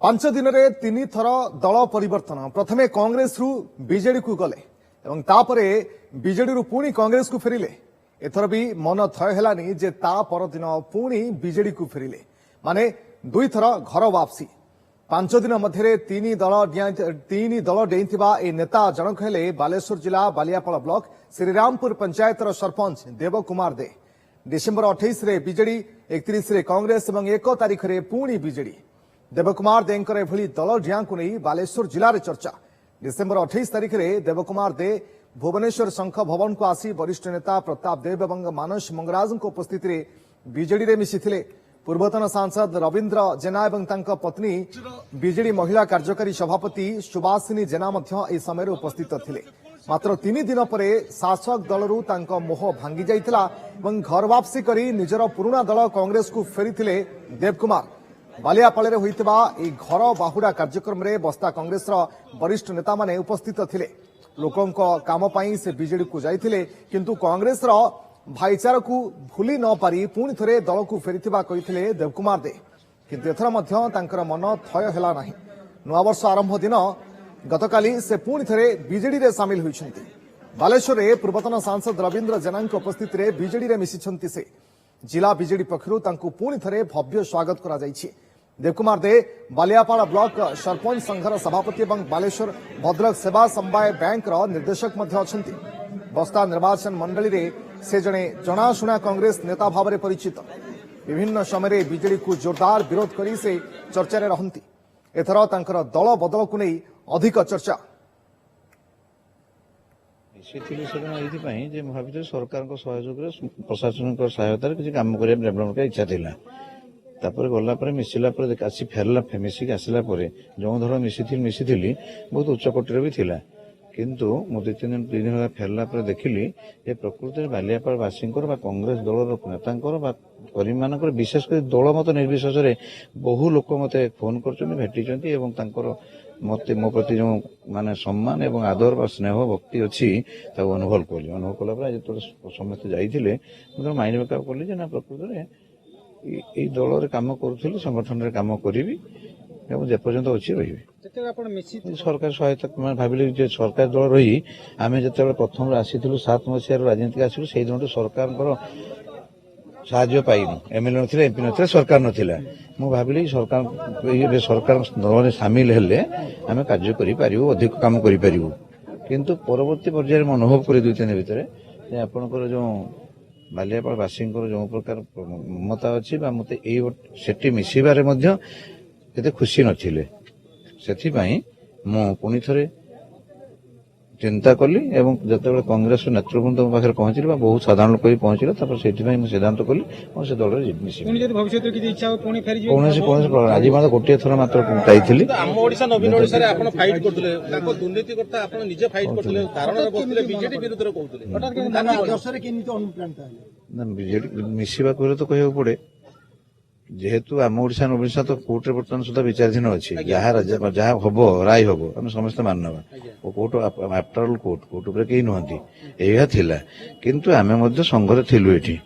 पांच दिन में तीन थर दल परिवर्तन प्रथमे कांग्रेस रु बीजेडी को गले एवं तापरे बीजेडी रु पुणी कांग्रेस को फेरिले। एथर भी मन थय हेलानी जे ता परदिन पुणी बीजेडी को फेरिले माने दुई थर घर वापसी। पांच दिन मध्य तीन दल डेइथिबा ए नेता जनक हेले बालेश्वर जिला बालियापाल ब्लॉक श्रीरामपुर पंचायतर सरपंच देव कुमार दे। डिसेम्बर 28 रे बीजेडी 31 रे कांग्रेस और 1 तारिख रे पुणी बीजेडी। देवकुमार देंकर एभली दल ढिया को नहीं बालेश्वर जिले में चर्चा। डिसेम्बर 28 तारिख में देवकुमार दे भुवनेश्वर शंख भवन को आसी वरिष्ठ नेता प्रताप देव और मानस मंगराज उपस्थिति में बीजेडी रे मिशिथिले। पूर्वतन सांसद रविंद्र जेना और तांका पत्नी बीजेडी महिला कार्यकारी सभापति सुभाषिनी जेना मध्य समय उपस्थित थिले। मात्र 3 दिन पर शासक दलरू तांका मोह भांगी जाइथिला और घर वापसी करी निजर पुराना दल कांग्रेस को फेरिथिले देवकुमार। बालियापाल होइतिबा ए घर बाहुडा कार्यक्रम रे बस्ता कांग्रेस वरिष्ठ नेता माने उपस्थित थिले। लोकों काम पाई से बीजेडी को जाइथिले किंतु कांग्रेस भाईचारा को भूली न पारी पुणी थरे दल को फेरिथिबा कहिथिले देवकुमार दे। किंतु एथर मध्य तांकर मन थय हेला नाही। नवा वर्ष आरंभ दिन गतकाली से पुणी थरे बीजेडी रे शामिल होइछंती। बालेश्वर रे पूर्वतन सांसद रविंद्र जेना उपस्थिति रे बीजेडी रे मिशिछंती से। जिला बीजेडी पक्षरु तांको पुणी थरे भव्य स्वागत करा जायछि। देवकुमार दे बालियापाल ब्लॉक सरपंच संघर सभापति और बालेश्वर भद्रक सेवा समवाय बैंक निर्देशक मध्य अछंती। बस्ता निर्वाचन मंडली रे से जणे जनाशुना कांग्रेस नेता भाव में परिचित। विभिन्न समय बीजेडी को जोरदार विरोध करी से चर्चा रे रहंती। एथर तांकर दल बदल को नहीं अधिक चर्चा। सरकार सहयोग प्रशासन सहायतार किसी काम कर इच्छा थिला। तापर गला पर मिसिला पर आसी फेरला मिसिक आसला पर जो धर मिसी बहुत उच्च कोटर भी थिला। किंतु मु 2-3 दिन फेरला पर देखिली ये प्रकृति में बालियापाल वासी कांग्रेस दल नेता परिमानकर विशेषकर दल मत निर्विशेष बहु लोक मत फोन कर भेटी मत मो प्रति जो माने सम्मान एवं आदर व स्नेह भक्ति अच्छी अनुभव कली। अनुभव कला जो समस्त जाइए माइंड मेकअप कली ना प्रकृति में ये दल कम करूँ संगठन कम करी जेपर्यंत अच्छी रही सरकार सहायता भाविली सरकार दल रही आम जो प्रथम आसी 7 मसीह राजनीति आसलु से दिन सरकार साहाय्य पाइनु। एमएलए नथिले एमपी नथिले सरकार नथिला। मु भाविली सरकार सरकार दल सामिल हेले आम कार्य करि पारिबु अधिक काम करि पारिबु। किंतु परवर्ती पर्याय में अनुभव कर 2-3 दिन भितर आपनकर जो बालियापाल वासी जो प्रकार ममता अच्छी मत सेठी मिसिबारे मध्य एते खुशी नथिले। सेथिपाई मु पुणी थरे चिंता कली एवं जते कांग्रेस नेतृवृंद पाखे पहुंचली बहुत साधारण लोक पहुंचले सिद्धांत कली और से दल आज मतलब गोटे थर मात्र पाई मिसवा तो कह पड़े जेहेतु आम ओडिशा तो कोर्ट बर्तमान सुधा विचाराधीन अच्छी जहाँ हम राय हम आम समस्त मानवा कोर्ट आफ्टर ऑल कोर्ट उपर कहीं नुहति एया थिला। किंतु आमे संघरे थिलु एठी